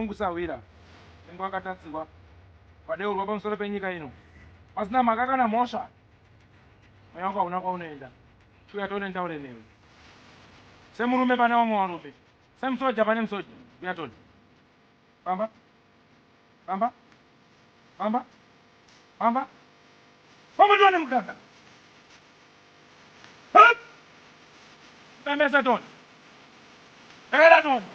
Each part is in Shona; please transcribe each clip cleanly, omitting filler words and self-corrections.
Mungu sawira. Mungu akatatsiwa. Padeo kwa pamusoro penyika ino. Pasina makaka na mosha. Moyo wako unako unaenda. Chuya tone ndaure newe. Semurume pana wa mwarume. Semsoja pane msoja. Uyatoni. Pamba. Pamba. Pamba. Pamba. Pamba tuone mkaka. Hop. Pembeza toni. Era toni.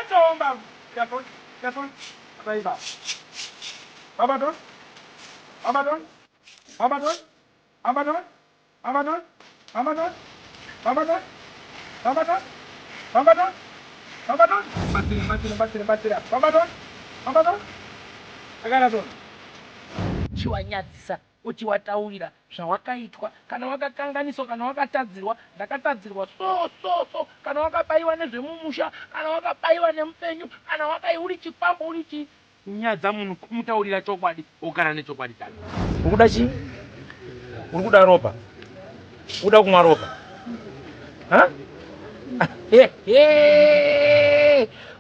Tomba. Uyatoni. Uyatoni. Saiba. Pamba toni. Pamba toni. Pamba toni. Pamba toni. Pamba toni. Pamba toni. Pamba toni. Pamba toni. Pamba toni. Pamba toni. Batira. Pamba toni. Pamba toni. Agara toni. Chiwanyadzisa uchiwataurira zvawakaitwa kana wakakanganiswa kana wakatadzirwa ndakatadzirwa so kana wakabayiwa nezvemumusha kana wakabayiwa nemupenyu kana uri chikwambo uri chi nyadza munhu kumutaurira chokwadi ogara nechokwadi tani ukuda chi uri kuda ropa uda kumwa ropa ha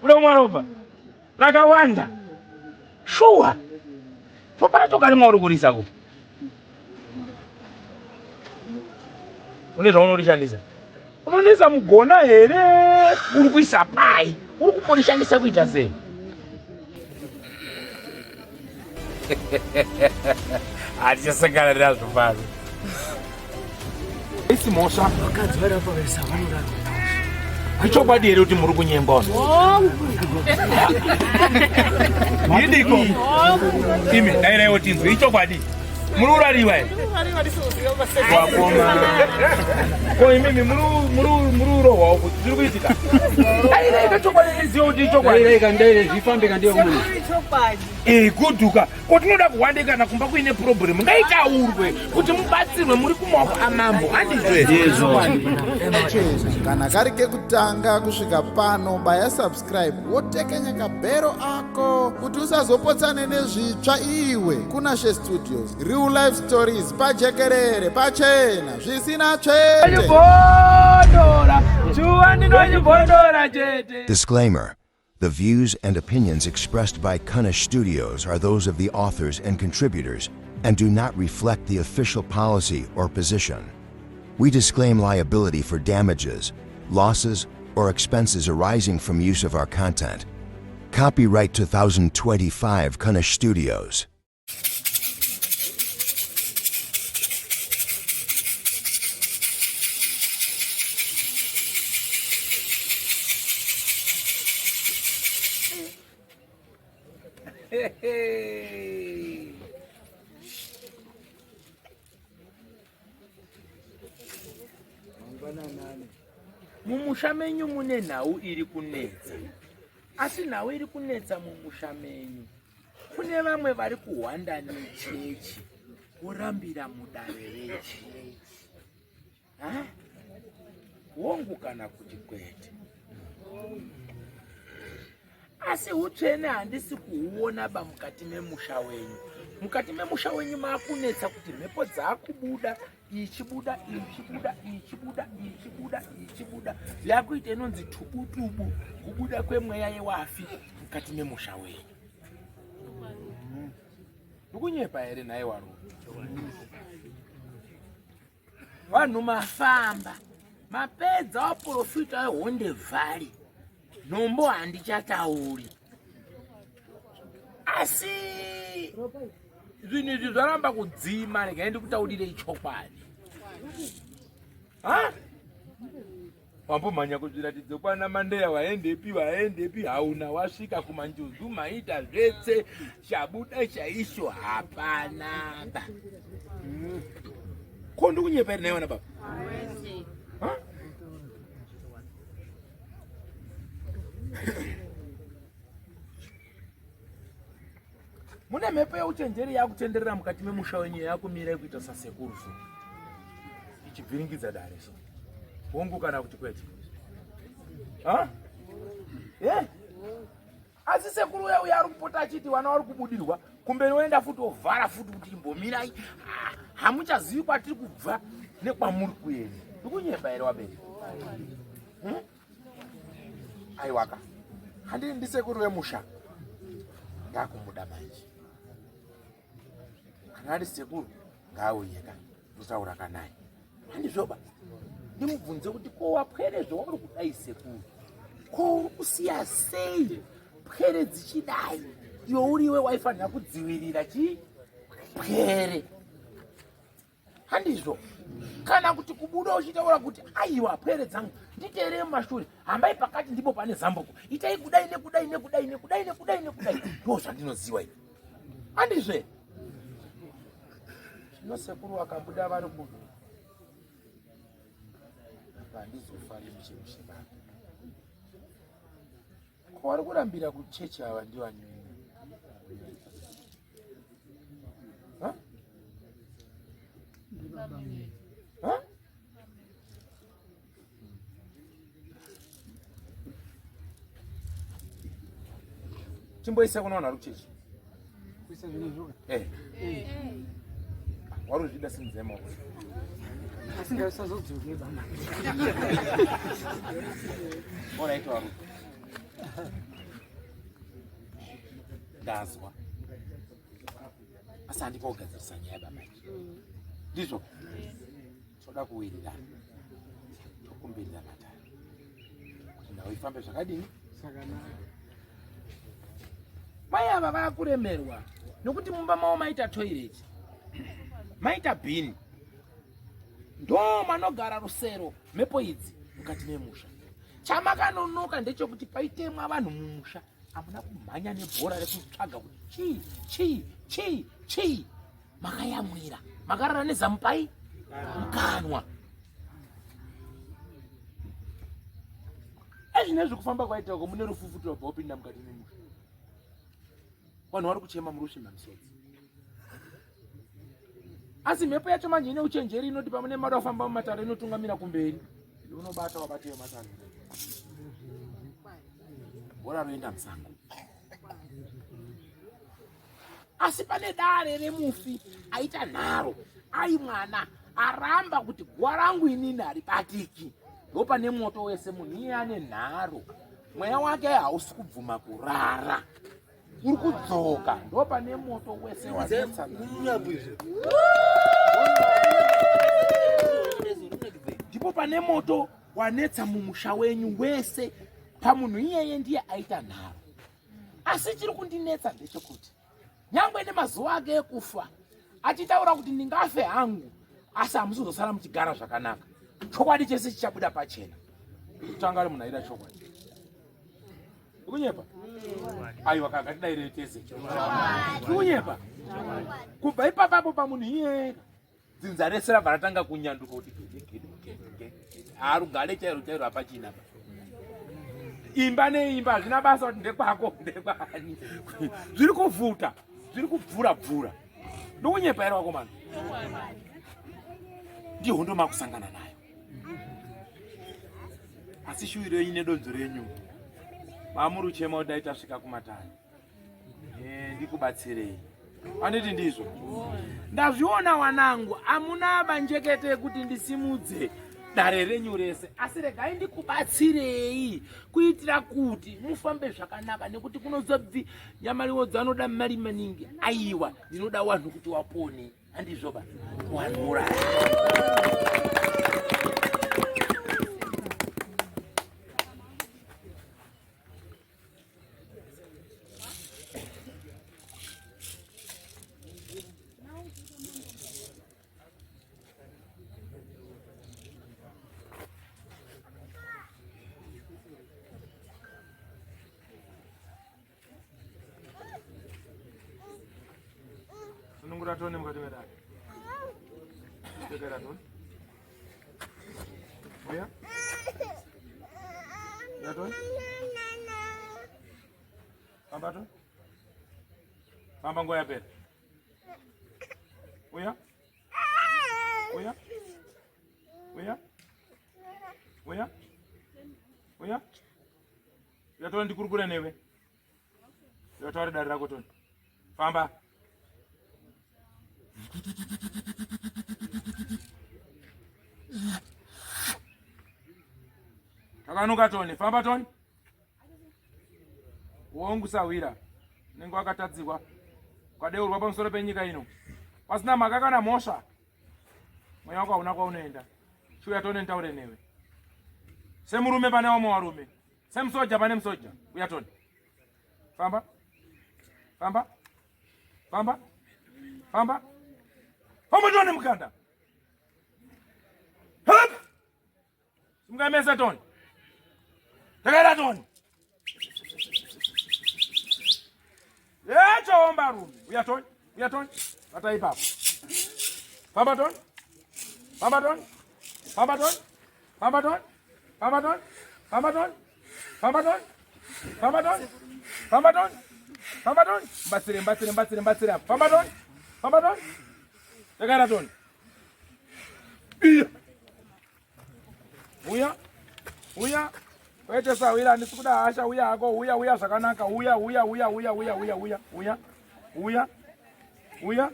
uda kumwa ropa rakawanda shuwa popana tokarimwa uri kurisako une zvaunorishandisa unonesa mugona here uri kuisa pai uri kumborishandisa kuita sei hatichasangana nazvo pano isi mosha vakadzi varapavesa vanorara ichokwadi here kuti muri kunyengwa idiko imi dairaiwo tinzwe ichokwadi muri urariwa here wakoma ko imimi muri urohwawo kuti zviri kuitika dairaika chokwadi ndizive kuti ichokwadi zvifambika ndiyo munhu kudhuka ko tinoda kuwandikana kumba kuine purobhuremu ngaitaurwe kuti mubatsirwe muri kumaoko amambo handizvezvo kana kari kekutanga kusvika pano baya subscribe wotekenya kabhero ako kuti usazopotsane nezvitsva iwe kuna She Studios real life stories pajekerere pachena zvisina chete. Disclaimer. The views and opinions expressed by Kunish Studios are those of the authors and contributors and do not reflect the official policy or position. We disclaim liability for damages, losses, or expenses arising from use of our content. Copyright 2025 Kunish Studios. mumusha menyu mune nhau iri kunetsa asi nhau iri kunetsa mumusha menyu kune vamwe vari kuhwanda nechechi kurambira mudare rechechi hongu kana kuti kwete asi utsvene handisi kuuona ba mukati memusha wenyu. Mukati memusha wenyu maakunetsa kuti mhepo dzaakubuda ichibuda yakuita inonzi tubutubu kubuda kwemweya yewafi mukati memusha wenyu. Ukunyepa here naye warume vanhu mafamba mapedza waprofita ehonde vhari nombo handichatauri asi zvinhu izvi zvaramba kudzima regai ndikutaurirei chokwadi wambomhanya kuzviratidza kwana Mandeya waendepi hauna wasvika kumanjuzu maita zvetse chabuda chaisho hapana ko ndikunyepa iri naiwana baba mune mhepo yeuchenjeri yakutenderera mukati memusha wenyu yakumira ikuita sasekurusu ichibviringidza dare so hongu kana kuti kwete asi sekuru uya ari kupota achiti vana vari kubudirwa kumberi oenda futi ovhara futi kuti imbomirai hamuchazivi kwatiri kubva nekwamuri kuenda ndikunyepa here wabereki aiwaka handiri ndisekuru wemusha ndakumuda manje kana ari sekuru ngaaunyeka ndotaura kanaye handizvoba ndimubvunze kuti ko wapwere zvauri kudai sekuru ko uri kusiya sei pwere dzichidai iwe uriwe waifanira kudzivirira chii pwere handizvo kana kuti kubuda uchitaura kuti aiwa pwere dzangu nditeerere mumashure hambai pakati ndipo pane zambuko itai kudai nekudai nekudai nekudai nekudai nekudai ndo zvandinoziva ivi handizve zvino sekuru akabuda vari kuno handizofari muchemushe vake ko vari kurambira kuchechi ava ndivanyunyunya timboise kunaona ari kuchechi wari uzvida simuzema asingasazodzoke bama oraita waru ndazwa asi handika kugadzirisa nyaya bamai ndizvo toda kuwirirana tokumbirira matare kuti nawo ifambe zvakadini mai ava vakuremerwa nokuti mumba mavo maita toireti maita bhini ndo manogara rusero mhepo idzi mukati memusha chamakanonoka ndechekuti paitemwa vanhu mumusha hamuna kumhanya nebhora rekutsvaga kuti chii makayamwira makarara nezamupai mukanwa ezvinezvi kufamba kwaitako mune rufufuto wabva upinda mukati memusha vanhu vari kuchema murusvinda misodzi asi mhepo yacho manje ine uchenjeri inoti pamune mada kufamba mumatare inotungamira kumberi unobata wabatiwe matare bora roenda musango asi pane dare remufi aita nharo ai mwana aramba kuti guwa rangu inini haribatiki ndo pane moto wese munhu iye ane nharo mweya wake hausi kubvuma kurara uri kudzoka ndo pane moto wese wanetsa ndipo pane moto wanetsa mumusha wenyu wese pamunhu iyeye ndiye aita nharo asi chiri kundinetsa ndechekuti nyangwe nemazuva ake ekufa achitaura kuti ndingafe hangu asi hamusizosara muchigara zvakanaka chokwadi chese chichabuda pachena kutanga ari munhu aida chokwadi kunyepa aiwa kakatidairei tese kunyepa kubva ipapapo pamunhu iye dzinza rese rabva ratanga kunyanduka kuti arugare chairo chairo hapachina imba neimba hazvina basa kuti ndekwako ndekwani zviri kuvhuta zviri kubvura ndokunyepa ere wako mano ndihondo makusangana nayo asi shuwiro yenyu nedonzo renyu mamuri uchema kudai tasvika kumatani ndikubatsirei anditi ndizvo ndazviona wanangu hamuna manjekete ekuti ndisimudze dare renyu rese asi regai ndikubatsirei kuitira kuti mufambe zvakanaka nekuti kunozobvi nyamariwo dzanoda mari maningi aiwa ndinoda wanhu kuti wapone handizvoba wanura Ratone mukati medare. Ratone. Oya. Ratone. Pamba to. Pamba ngoya pera. Oya. Oya. Oya. Oya. Oya. Ratone ndikurukure newe. Ratore dare rako tone. Pamba. Takanuka Tony, famba Tony. wongusawira nenge wakatadzikwa ukadeurwa pamusoro penyika ino pasina mhaka kana mhosva. Mweya wako hauna kwaunoenda. Chiuya tione ntaure newe semurume pane vamwe varume, semusoja pane musoja. Uya toni, famba famba famba famba famba, tione mukanda. Simungamesa toni, takaira toni. Chaomba rume. Uya toni, uya toni, vata ipapo. Famba toni, famba toni, famba toni, famba toni, famba toni, famba toni, famba toni, famba toni, famba toni, famba toni. Mbatsire, mbatsire, mbatsire, mbatsire apo. Famba toni, famba toni, takaira toni. Uya, uya, wete sawira handisi kuda hasha. Uya hako, uya, uya zvakanaka. Uya, uya, uya, uya, uya, uya, uya, uya, uya, uya.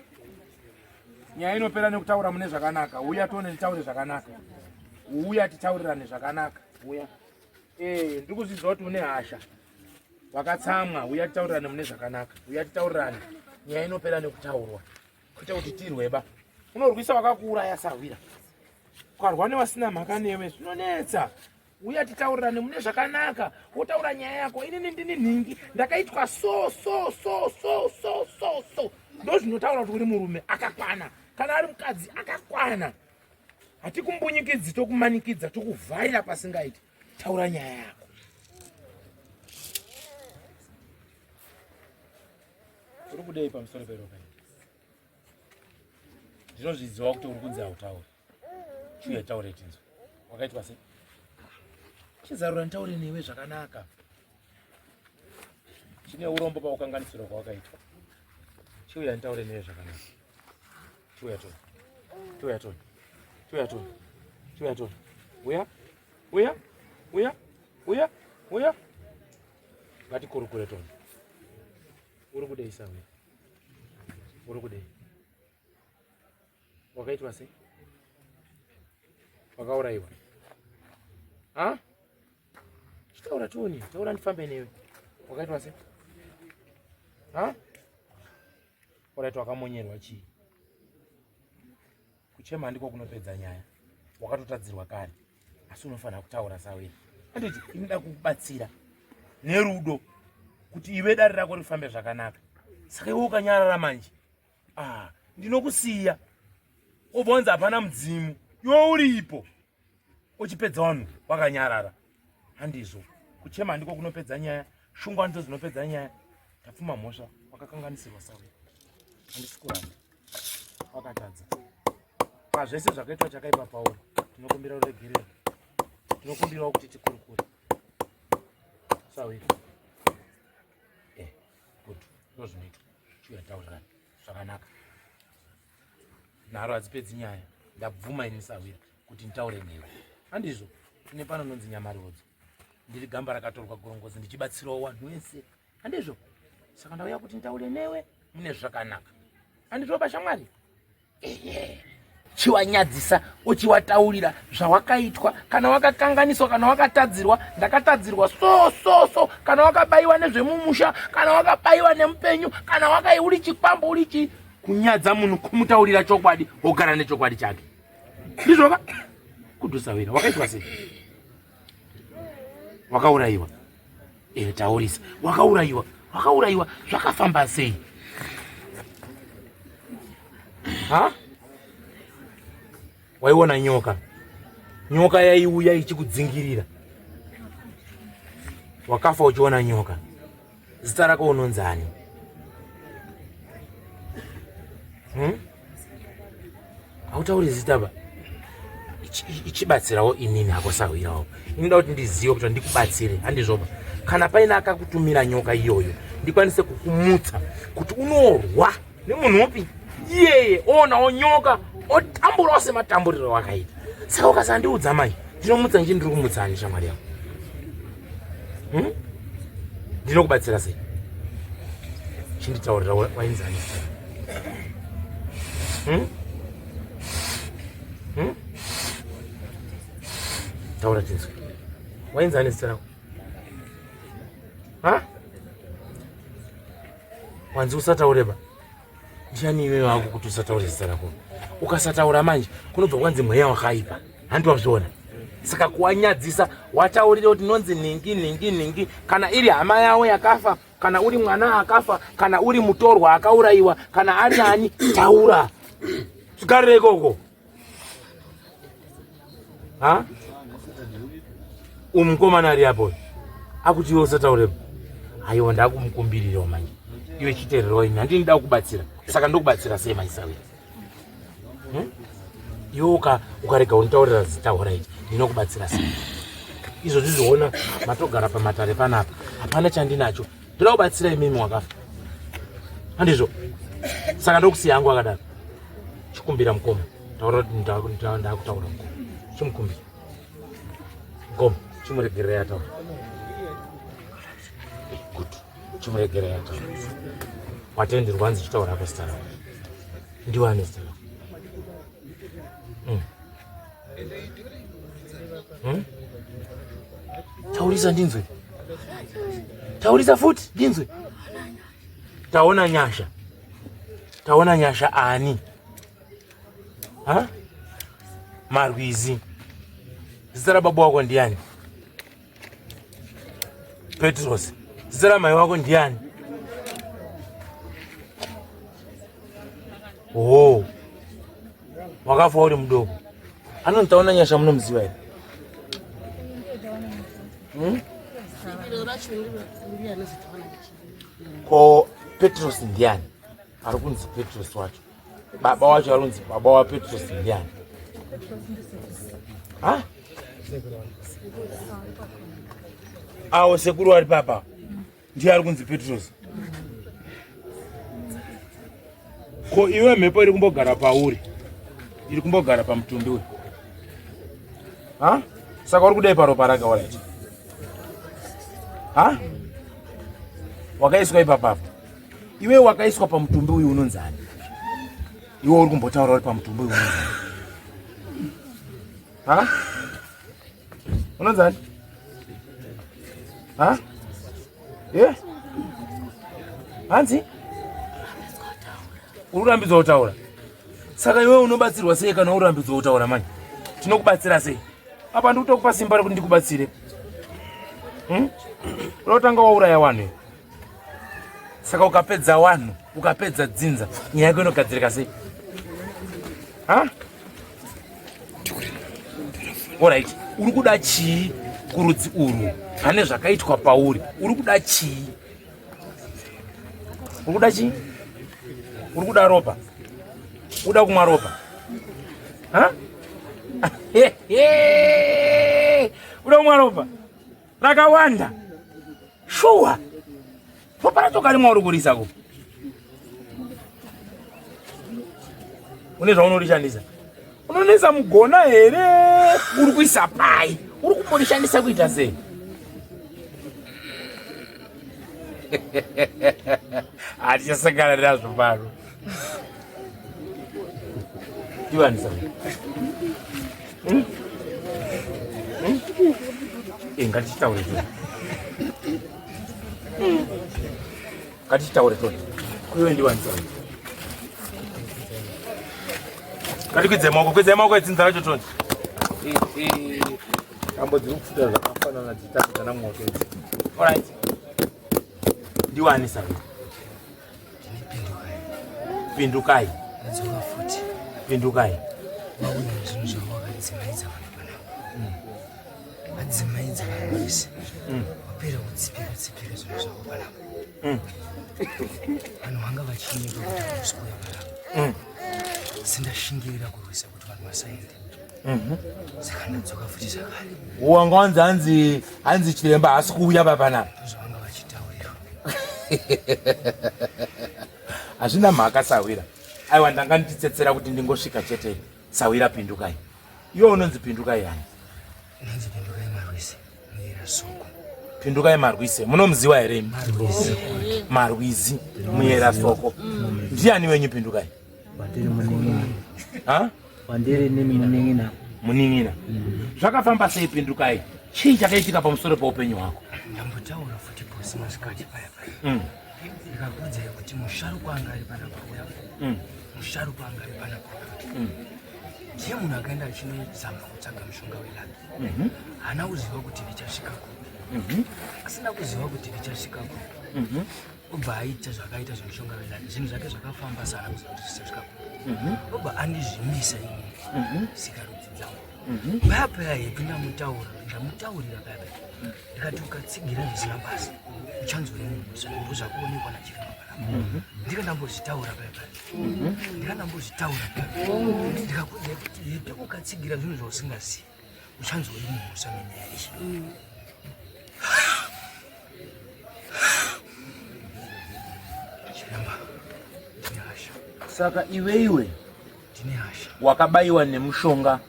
Nyaya inopera nekutaura mune zvakanaka. Uya tione nditaure zvakanaka. Uya titaurirane zvakanaka. Uya. Ndiri kuzviziva kuti une hasha. Wakatsamwa. Uya titaurirane mune zvakanaka. Uya titaurirane. Nyaya inopera nekutaurwa. Kwete kuti tirweba. Unorwisa wakakuuraya sawira. Ukarwa nevasina mhaka newe zvinonetsa. Uya titaurirane mune zvakanaka. Wotaura nyaya yako. Inini ndini nhingi. Ndakaitwa so. Ndo zvinotaura kuti uri murume akakwana. Kana ari mukadzi akakwana. Hatikumbunyikidzwi tokumanikidza, tokuvhaira pasingaiti. Taura nyaya yako. Uri kudei pamusoro peropa iyi? Ndinozviziva kuti uri kunzi hautauri. Chiuya taure tinzwa. Wakaitwa sei? Chizarura ntaure newe zvakanaka. Chine urombo paukanganisiro kwawakaitwa. Chiuya ntaure newe zvakanaka. Chiuya toni. Chiuya toni. Chiuya toni. Chiuya toni. Uya. Uya. Uya. Uya. Uya. Ngatikurukure toni. Uri kudei sawe? Uri kudei? Wakaitwa sei? Wakaurayiwa? Ha? Chitaura toni. Taura ndifambe newe. Wakaitwa sei? Ha? Wakaitwa wakamonyerwa chii? Kuchema ndiko kunopedza nyaya. Wakatotadzirwa kare. Asi unofanira kutaura sawira. Anditi inoda kukubatsira nerudo kuti iwe dare rako rifambe zvakanaka. Saka iwe ukanyarara manje. Ndinokusiya. Ubonza hapana mudzimu. Iwe uripo. Uchipedza vanhu wakanyarara. Handizvo. Kuchema ndiko kunopedza nyaya. Shungwa ndidzo dzinopedza nyaya. Tapfuma mhosva. Wakakanganisirwa sawira. Handisi kuramba. Wakatadza. Pazvese zvakaitwa chakaipa pauri. Tinokumbira uregerere. Tinokumbirawo kuti tikurukure. Sawira. Good. Ndozvinoita. Chiuya taurirane zvakanaka. Nharo hadzipedzi nyaya. Ndabvuma ini sawira kuti nditaure newe. Handizvo. Tine pano nonzi Nyamariwodzo. Ndiri gamba rakatorwa gorongozi ndichibatsirawo vanhu vese. Handizvo. Saka ndauya kuti nditaure newe mune zvakanaka. Handizvo bashamwari? Chiwanyadzisa uchiwataurira zvawakaitwa, kana wakakanganiswa, kana wakatadzirwa. Ndakatadzirwa so. Kana wakabayiwa nezvemumusha, kana wakabayiwa nemupenyu, kana uri chikwambo uri chi. Kunyadza munhu kumutaurira chokwadi, wogara nechokwadi chake. Ndizvoka? Kudusawira. Wakaitwa sei? Wakaurayiwa. Taurisa. Wakaurayiwa. Wakaurayiwa. Zvakafamba sei? Ha? Waiona nyoka. Nyoka yaiuya ichikudzingirira. Wakafa uchiona nyoka. Zita rako unonzani? Hautauri zita ba. Ichibatsirawo inini hako sawirawo. Inoda kuti ndizive kuti ndikubatsire. Handizvoba. Kana paina akakutumira nyoka iyoyo, ndikwanise kukumutsa kuti unorwa nemunhu upi. Iyeye onawo nyoka otamburawo sematamburiro wakaita. Saka ukasandiudza mai, ndinomutsa nje ndiri kumutsani shamwari yako. Ndinokubatsira sei? Chinditaurira wainzani. Taura tinzwe. Wainzani zita rako? Ha? wanzi usataureba ndiani iwewe wako kuti usataure zita rako ukasataura manje kunobva kwanzi mweya wakaipa handi wazviona saka kuwanyadzisa wataurire kuti nonzi ningi kana iri hama yawo yakafa kana uri mwana akafa kana uri mutorwa akaurayiwa kana ari nani taura zvigarire ikoko ha umukomana ari apo akuti iwe usataureba aiwa ndakumukumbirirawo manje iwe chiteererawo ini handini nda kubatsira saka ndokubatsira sei manje sawe iwe ukarega unitaurira zitaura ichi ndinokubatsira sei izvo zvizoona matogara pamatare panapa hapana chandinacho ndoda kubatsira imimi wakafa handizvo saka ndokusiya hangu akadaro chikumbira mukoma taura kuti ndakutaura mukoma chimukumbira mukoma chimuregerera yataura kuti chimuregerera yataura watenderwa nzi chitaura ko zita rako ndiwane zita rako taurisa ndinzwe taurisa futi ndinzwe taona nyasha ani ha Marwizi zita rababa wako ndiani Petros zita ramai wako ndiani oh wakafa uri mudogo anontaona nyasha munomziva here ko Petros ndiani ari kunzi Petros wacho baba wacho arunzi baba wa Petros ndiani ha awo sekuru wari papa ndiye ari kunzi Petros ko iwe mhepo iri kumbogara pauri iri kumbogara pamutumbi uyu ha saka uri kudai paropa rake waraiti ha wakaiswa ipapapo iwe wakaiswa pamutumbi uyu unonzani iwe uri kumbotaura uri pamutumbi uyu unonzani ha unonzani ha ye hanzi ururambidzwa kutaura saka iwe unobatsirwa sei kana ururambidzwa kutaura manje tinokubatsira sei apa ndikutokupa simba rekuti ndikubatsire unotanga wauraya wanhu saka ukapedza wanhu ukapedza dzinza nyaya yako inogadzirika sei ha alright uri kuda chii kurudzi urwu pane zvakaitwa pauri uri kuda chii uri kuda chii uri kuda ropa uda kumwa ropa ha uda kumwa ropa rakawanda shuwa ropa rachoka rimwe uri kurisako une zvaunorishandisa unonesa mugona here uri kuisa pai uri kumborishandisa kuita sei hatichasangana nazvo pano ivanisa ngatichitaure toni ngatichitaure toni kuiwe ndiwanisa kwidze maoko edzinza racho toni tambo dziri kufuta zvakafanana dzitatu mwoto idzi alright ndiwanisa pindukai pindukai mauna zvinhu zvawakadzimaidza vanhu panapa vadzimaidza vanhu vese wapera kutsipira zvinhu zvavo panapa vanhu vanga vachinyika kuti vanosikuya panapa sindashingirira kurwisa kuti vanhu vasaende saka ndadzoka futi zvakare wanga wanzi hanzi chiremba haasi kuuya papanapa zvavanga vachitaurirwa hazvina mhaka sawira aiwa ndanga ndititsetsera kuti ndingosvika chete sawira pindukai iwe unonzi pindukai yani unonzi pindukai marwise muyera soko pindukai marwise munomuziva here marwizi muyera soko ndiani wenyu pindukai wandiri nini muning'ina muning'ina zvakafamba sei pindukai chii chakaitika pamusoro peupenyu hwako ndambotaura futi posi masikati paya paya ndikabvunza kuti musharukwa anga ari pana kuuya musharukwa anga ari pana kuuya ndiye munhu akaenda achinozama kutsvaga mushonga welaki haana kuziva kuti richasvikako asina kuziva kuti richasvikako obva aita zvakaita zvemushonga welaki zvinhu zvake zvakafamba sana kuziva kuti richasvikako obva andizvimbisa ini sikarudzi dzangu payapaya yepi ndamutaurira payapaya ndikati ukatsigira zvisina basa uchanzore mumusa ndo zvakuonekwa nachirema panapa ndikandambozvitaura payapaya ndikandambozvitaura payapaya ndikakuudza kuti yepi ukatsigira zvinhu zvausingazivi uchanzore mumusa menyaya iyi chiremba ndine hasha saka iwe ndine hasha wakabayiwa nemushonga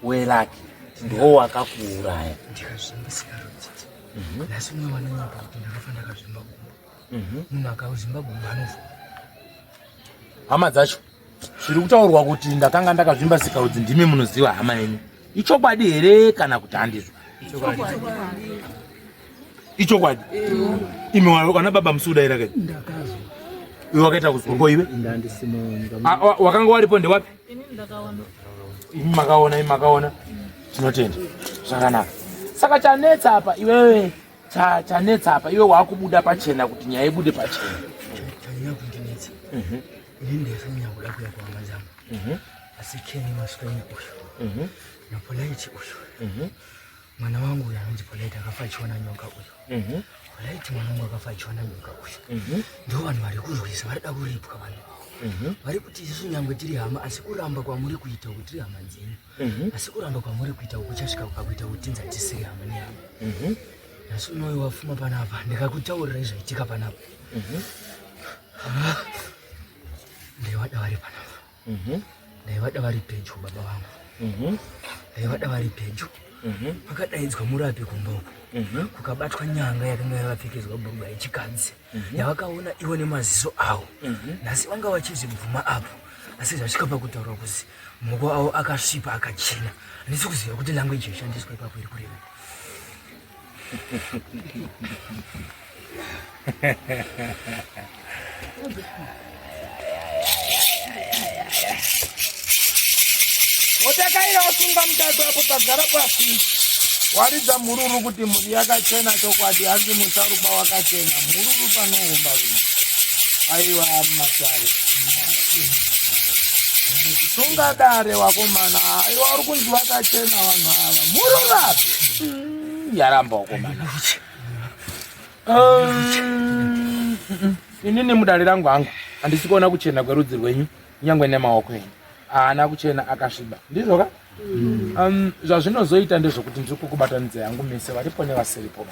welaki ndo wakakuuraya ndikazvimba sikarodzidzi nhasi umwe wanonyapa kuti ndakafa ndakazvimba gumba munhu akazvimba gumba anofa hama dzacho zviri kutaurwa kuti ndakanga ndakazvimba sikarudzi ndimi munoziva hama yenyu ichokwadi here kana kuti handizvo ichokwadi imi wana baba musudaira kai iwe wakaita kuzwako iwe wakanga waripo ndewapi imi makaona tinotenda zvakanaka saka chanetsa apa iwewe chanetsa apa iwe wakubuda pachena kuti nyaya ibude pachena chanyanya kundinetsa ini ndasanyanya kuda kuya kwahama dzangu asi keni maswani uyu napolaiti uyu mwana wangu uyu anonzi polaiti akafa achiona nyoka uyu polaiti mwana wangu akafa achiona nyoka uyu ndo vanhu vari kurwisa varida kuripwa vanhu vari kuti isu nyangwe tiri hama asi kuramba kwamuri kuita kuti tiri hama dzenyu asi kuramba kwamuri kuita kuchasvika kukakuita kuti tinza tisiri hama nehama nhasi unoyo wafuma panapa ndikakutaurira izvaitika panapa ndaivada vari panapa ndaivada vari pedyo baba vangu ndaivada vari pedyo pakadaidzwa murapi kumba uku kukabatwa nyanga yakanga yakapfekedzwa bhurugwa yechikadzi yavakaona iwo nemaziso avo nhasi vanga vachizvibvuma apo asi zvasvika pakutaura kuzi moko avo akasvipa akachena handisi kuziva kuti language yoshandiswa ipapo iri kureva utakaira wasunga mutatu apo pagara pasi waridza mururu kuti mhuri yakachena chokwadi asi musharukwa wakachena mururu panoumba vino aiwa masare sungadare wakomana aiwa uri kunzi vakachena vanhu ava mururu api yaramba wakomana inini mudare rangu hangu handisi kuona kuchena kwerudzi rwenyu nyangwe nemaoko enyu haana kuchena akasviba ndizvoka zvazvinozoita ndezvokuti ndiri kukubatanidza yangu mise varipo nevasiripo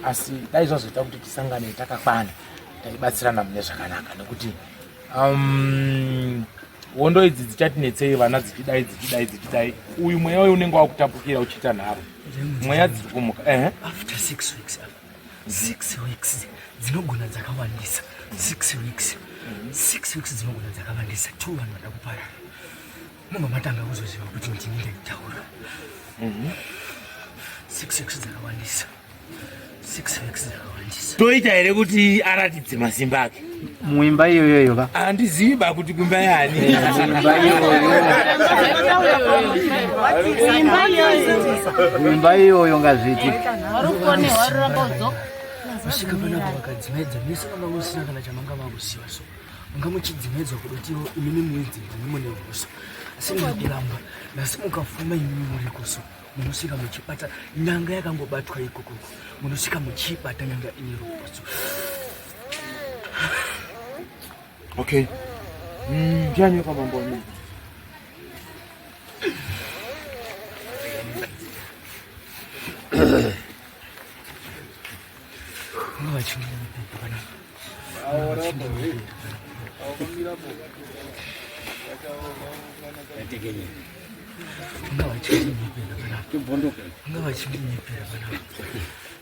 asi dai zvazoita kuti tisangane takakwana taibatsirana mune zvakanaka nekuti hondo idzi dzichatinetsei vana dzichidai uyu mweya uyu unenge wakutapukira uchiita nharo mweya dziri kumuka after 6 weeks 6 weeks dzinogona dzakawandisa 6 weeks 6 weeks dzinogona dzakawandisa 2 vanhu vada kuparara mumba matanga kuzoziva kuti ndini ndaitaura 6 weeks dzakawandisa 6 weeks dzakawandisa toita here kuti aratidze masimba ake muimba iyoyoyo va handizivi ba kuti kumba yani muimba iyoyo ngazviti vasvika panapa vakadzimaidza mese vanga musina kana chamanga vakusiva so vanga muchidzimaidzwa kudoti imimi muedzi ndimune huso asi ndakuramba nhasi mukafuma imimi muri kuso munosvika muchibata nyanga yakangobatwa ikoko munosvika muchibata nyanga ine ruposo okay ndiani kwamamboni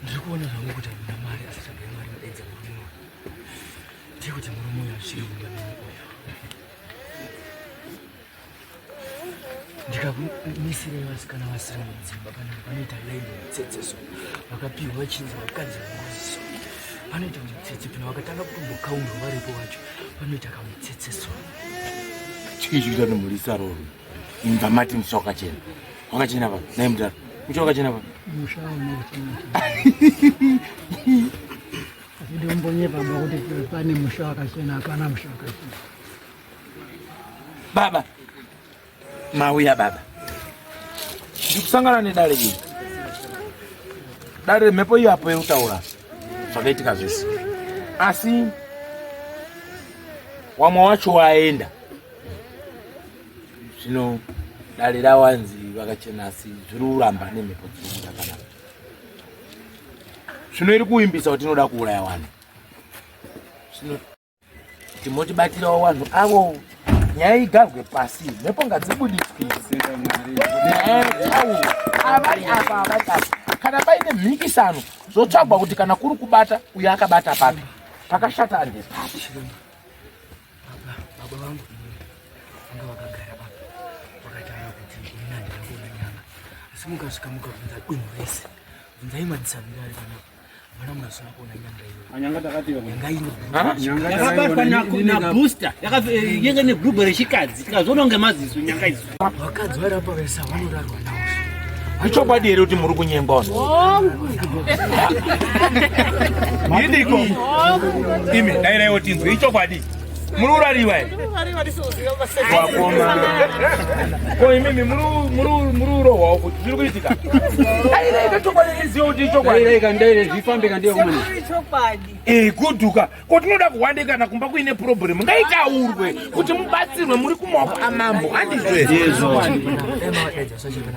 ndiri kuona zvangu kuti hamuna mari asi tsvagai mari mudaidza murume uyu ndiri kuti murume uyu asvike kumba neni uyu ndikakumisirei vasikana vasiri mudzimba panapa vanoita laini mutsetseso vakapiwa vachinzi vakadzi vangoziso Panoita mutsetse pino wakatanga kutomboka unhu varipo wacho. Panoita kamutsetseso. Chichiita nomurisa roro. Imba mati musokachena. Wakachena pa. Naye mutaro. Muchokachena pa. Mushawo nokuchena. Ndi mbonye baba kuti pane musha wakachena hapana musha wakachena. Baba. Mauya baba. Ndikusangana nedare iri. Dare mhepo iyo apo yeutaura. Zvakaitika zvese. Asi wamwe wacho waenda. Zvino dare rawanzi vakachena asi zviri kuramba nemhepo dzinoita. Zvino iri kuimbisa kuti inoda kuuraya vanhu. Zvino timotibatirawo vanhu avo nyaya igadzwe pasi, mhepo ngadzibudiswe. Avari apa abatapa. Kana paine mhikisano zotsvagwa kuti kana kuri kubata uyo akabata papi. Pakashata ande papi. Baba vangu vanga vakagara apa. Vakataura kuti ina ndirakuona nyanga. Asi mukasvika mukabvunza dunhu rese. Bvunzai madzisabira ari panapa. Mana munasuna kuona nyanga iyo. Anyanga takatiwa. Nyanga ino. Yakabatwa na booster. Yenge ne group rechikadzi. Tikazoona ngemaziso nyanga idzo. Vakadzi vari apa vese vanorarwa nawo. Ichokwadi here kuti muri kunyengwa. Ndiko. Imi dairaiwo tinzwe ichokwadi. Muri urariwa here. Wakoma. Ko imimi muri urohwa kuti zviri kuitika. Dairaiwo chokwadi iziwo kuti ichokwadi. Dairaiwo ndaire zvifambe kandiyo kumwe. Kuduka. Ko tinoda kuwande kana kumba kuine problem. Ngaitaurwe kuti mubatsirwe muri kumaoko amambo. Handizve.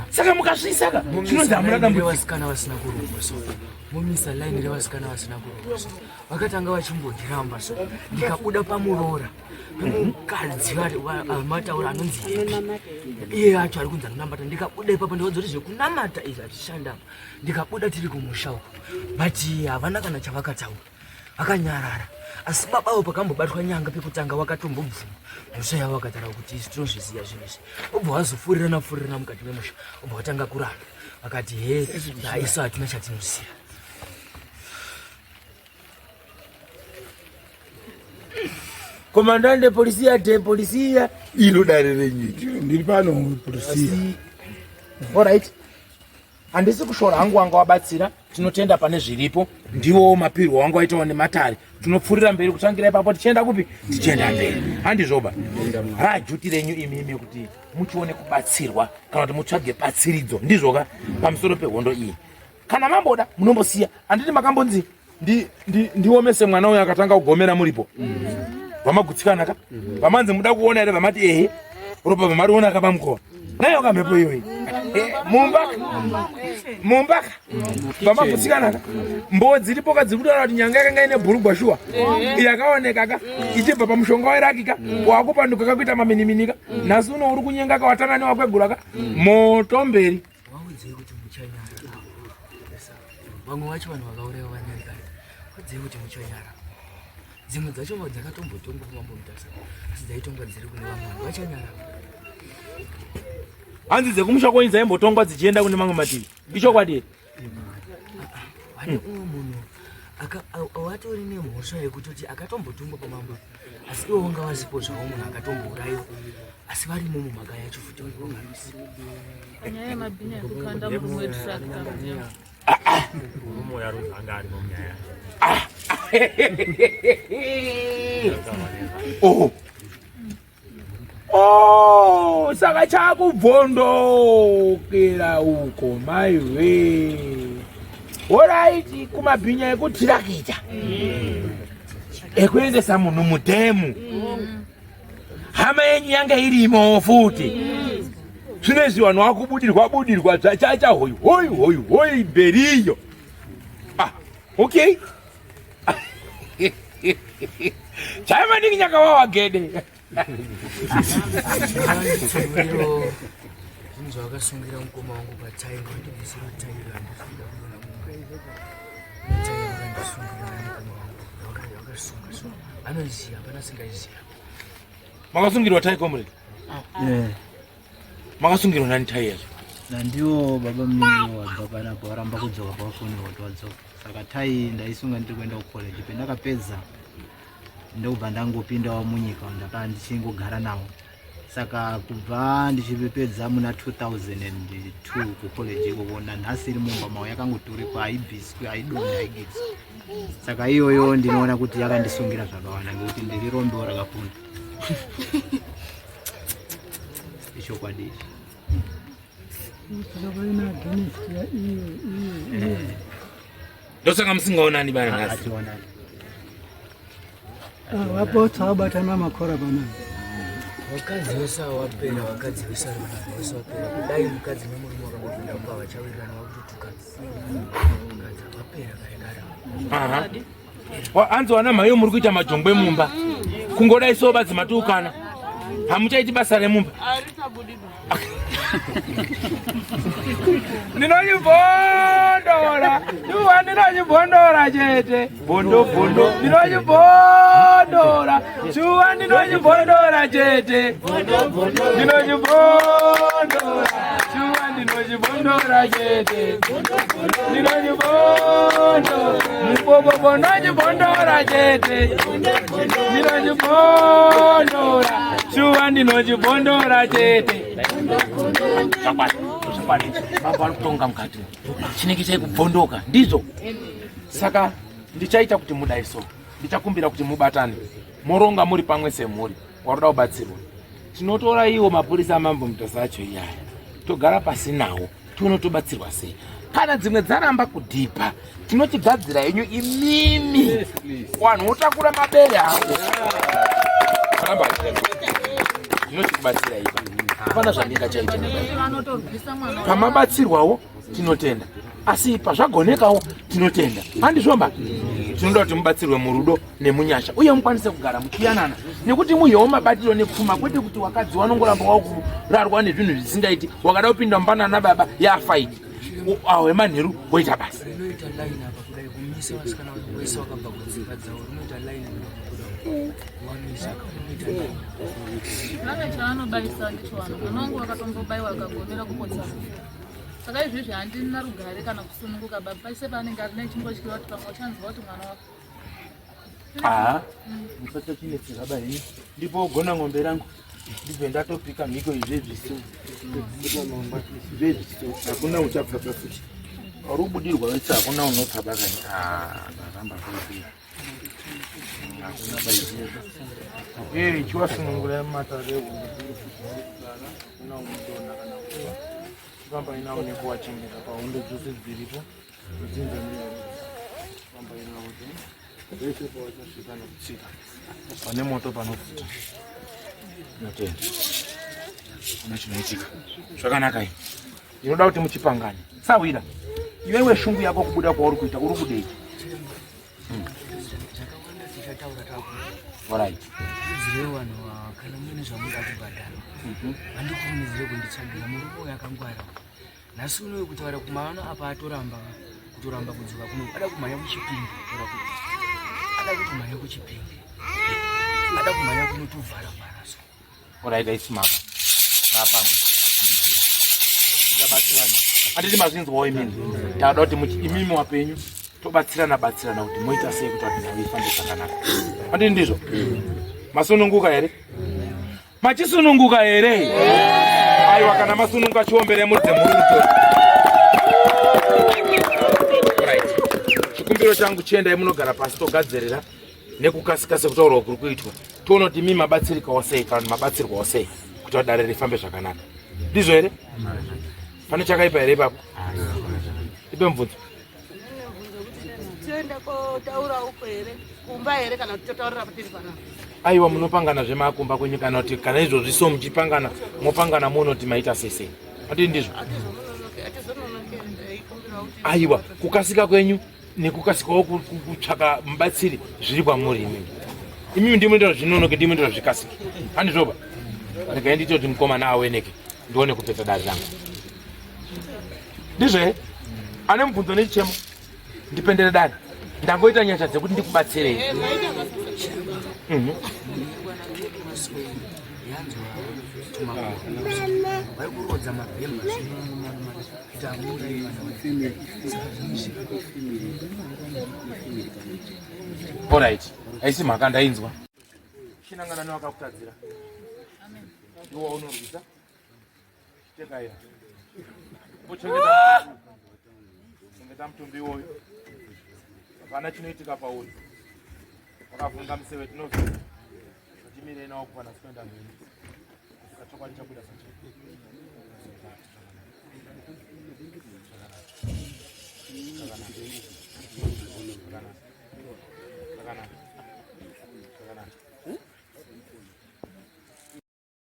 Saka mukasvisaka. Zvinonzi hamuna dambudziko. Vasikana vasina kurongwa. Mumisa line revasikana vasina kurongwa. Vakatanga vachimbodiramba so. Ndikabuda pamurora. Mukadzi mataura anonzi iye acho ari kunzi anonamata. Ndikabuda ipapo ndikadzoti zvekunamata izvi achishanda. Ndikabuda tiri kumusha uko. But havana kana chavakataura. Vakanyarara. Asi babavo pakambobatwa nyanga pekutanga wakatombobvuma. Musha yavo vakataura kuti isi tinozviziva zvinhu izvi. Obva wazofurirana mukati memusha. Obva watanga kuramba. Vakati isu hatina chatinoziva. Komandante polisia ilo dare renyu. Ndiri pano polisia. Alright. Handisi kushora hangu wanga wabatsira, tinotenda pane zviripo, ndiwo mapirwo wangu waitawo nematare. Tinopfurira mberi kutangira ipapo tichienda kupi? Tichienda mberi. Handizvoba. Rajuti renyu imimi kuti muchione kubatsirwa kana kuti mutsvage batsiridzo. Ndizvoka pamusoro pehondo iyi. Kana mamboda munombosiya. Handiti makambonzi ndiomese mwana uyu akatanga kugomera muripo. Vamagutsikana ka? Vamanzi muda kuona here vamati ehe. Ropa vamariona kapamukova. Nayo kamhepo iyoyi. Mumbaka. Vamagutsikana ka? Mbodzi iripo kadziri kutaura kuti nyanga yakanga ine bhurugwa shuwa. Yakaoneka ka? Ichibva pamushonga wairaki ka? Wakupanduka kakuita maminiminika. Nhasi uno uri kunyenga ka watanga newakwegura ka? Moto mberi. Waudzei kuti muchanyara. Vamwe vacho vanhu vakauraiwa vanyarika. Waudzei kuti muchanyara. Dzimwe dzacho dzakatombotongwa kumambomutasa. Asi dzaitongwa dziri kune vamwe vanhu vachanyara. Hanzi dzekumusha kwenyu dzaimbotongwa dzichienda kune mamwe mativi. Ichokwadi. Pane umwe munhu watori nemhosva yekutoti akatombotongwa pamambo. Asi iwo wanga wasipo zvawo munhu akatombouraiwa. Asi varimo mumhaka yacho futi vangagarisi. Nyaya yemabhini yakukanda murume wedu sakta. Murume yaruzanga ari munyaya. Saka chakubvondokera uko maiwe. Alright, kumabhinya ekutirakita. Ekuendesa munhu mudhemu. Hama yenyu yanga irimo futi. Zvinezvi vanhu vakubudirwa chacha hoyi mberiyo. Okay. Chama ndiki nyaka wawagede. Zvinhu zvakasungira mukoma wangu patairo ndibvisira tairo andifunda kuona mumwe. Tairo kandisungira mukoma wangu. Wakasunga so. Anoziva hapana singaziva. Makasungirwa tai comrade? Makasungirwa nani tai yacho? Nandiwo baba mimi wabva panapa waramba kudzoka pafoni watu wadzoka. saka tai ndaisunga ndiri kuenda kucollege pendakapedza ndobva ndangopinda munyika ndakanga ndichingogara nawo saka kubva ndichipedza muna 2002 kucollege ikoko nanhasi iri mumba mawo yakangoturikwa haibviswi haidonhi haigitsi saka iyoyo ndinoona kuti yakandisungira zvakawanda ngekuti ndiri rombo rakapunda ichokwadi ndosaka musingaonani bana nhasi vapotsa vabatana makora pana vakadzi vese wapera vakadzi vese vese wapera kudai mukadzi nemurume wakangopinda pa vachawirirana vakutotukadzi mukadzi wapera karegara anzwana mhayo muri kuita majongwe mumba kungodai so badzimatukana hamuchaiti basa remumba ndinonyibhondora iwa ndinonyibhondora chete bondo ndinonyibhondora chuwa ndinonyibhondora chete ndinonyibhondora chuwa ndinonyibhondora chete ndinonyibhondora mubobo ndinonyibhondora chete ndinonyibhondora chuwa ndinonyibhondora chete kutonga mukati chinenge chaikubvondoka ndizvo saka ndichaita kuti mudaiso ndichakumbira kuti mubatane moronga muri pamwe semhuri waroda kubatsirwa tinotora iwo mapurisa amambo mutasa acho iyaya togara pasi nawo tonotobatsirwa sei kana dzimwe dzaramba kudhipa tinochigadzira yenyu imimi wanhu wotakura mabere ako zvinochikubatsira ipa hapana zvandingachaita pamabatsirwawo tinotenda asi pazvagonekawo tinotenda handizvomba tinoda kuti mubatsirwe murudo nemunyasha uye mukwanise kugara muchiyanana nekuti muyewo mabatiro nepfuma kwete kuti wakadzi wanongoramba wakurarwa nezvinhu zvisingaiti wakada kupinda mupanana baba yafaiti awe manheru woita basa vane chaanobayisa ndichwana vanongo vakatombobayiwa vakagonera kupotsa saka izvezvi handina rugare kana kusununguka baba paise paanenge ari nechimbo chikiva kuti pamwe uchanzwa kuti mwana wako musatochinetsera baini ndipo ogona ng'ombe rangu ndibve ndatopika mhiko izvezviso hakuna uchapfapfa futi rubudirwa wese hakuna unopfa bakani ramba hakuna baizvezvo chiwasunungura matare kuna unotona kana kuva kamba inaonekwa wachengeta pahondo dzose dziripo dzinza kamba inaoti vese pavachasvika nekutsika pane moto panofuta notenda kuna chinoitika zvakanaka iyi inoda kuti muchipangane sawira iwewe shungu yako kubuda kwauri kuita uri kudei alright zero vanhu kana mune zvamuda kubhadhara handikurumidzire kunditsvagira murume yakangwara nhasi unowe kutaura kumaano apa atoramba kudzoka kuno ada kumhanya kuchipingi ada kutomhanya kuchipingi ada kumhanya kunotovhara so alright aisimapa napamwe ndabatsirana handiti mazinzwawo imini taada kuti imimi wapenyu tobatsirana kuti moita sei kuti vadina ifambe zvakanaka handiti ndizvo masununguka here machisununguka here aiwa kana masununguka chiombere mudze muruto chikumbiro changu chiendai munogara pasi togadzirira nekukasika sekutaurwa kuri kuitwa toona kuti mi mabatsirikawo sei kana mabatsirwawo sei kuti vadare rifambe zvakanaka ndizvo here pane chakaipa here ipapo ipe mubvunzo tiende kotaura uko here kumba here kana kuti totaurira patiri panapa aiwa munopangana zvemakumba kwenyu kana kuti kana izvozvi so muchipangana mopangana munoti maita sese hatii ndizvo aiwa kukasika kwenyu nekukasikawo kutsvaka mubatsiri zviri kwamuri imimi ndimuitira zvinonoke ndimuitira zvikasike handizvoba regai nditi kuti mukomana aweneke ndione kupedza dari rangu ndizvo here ane mubvunzo nechichemo ndipendere dani ndangoita nyasha dzekuti ndikubatsirei yanzwa tumakuru vaikurodza mabhemba tamura Alright, aisi mhaka ndainzwa. Chinangana nevakakutadzira. Iwo unorwisa. Tekaira. Chengeta mutumbi iwoyo. Hapana chinoitika pauri. Wakavhunga museve tinozwa. Timirei nawo kupana sipenda mberi. Chokwadi chabuda sacho. Chakanaka.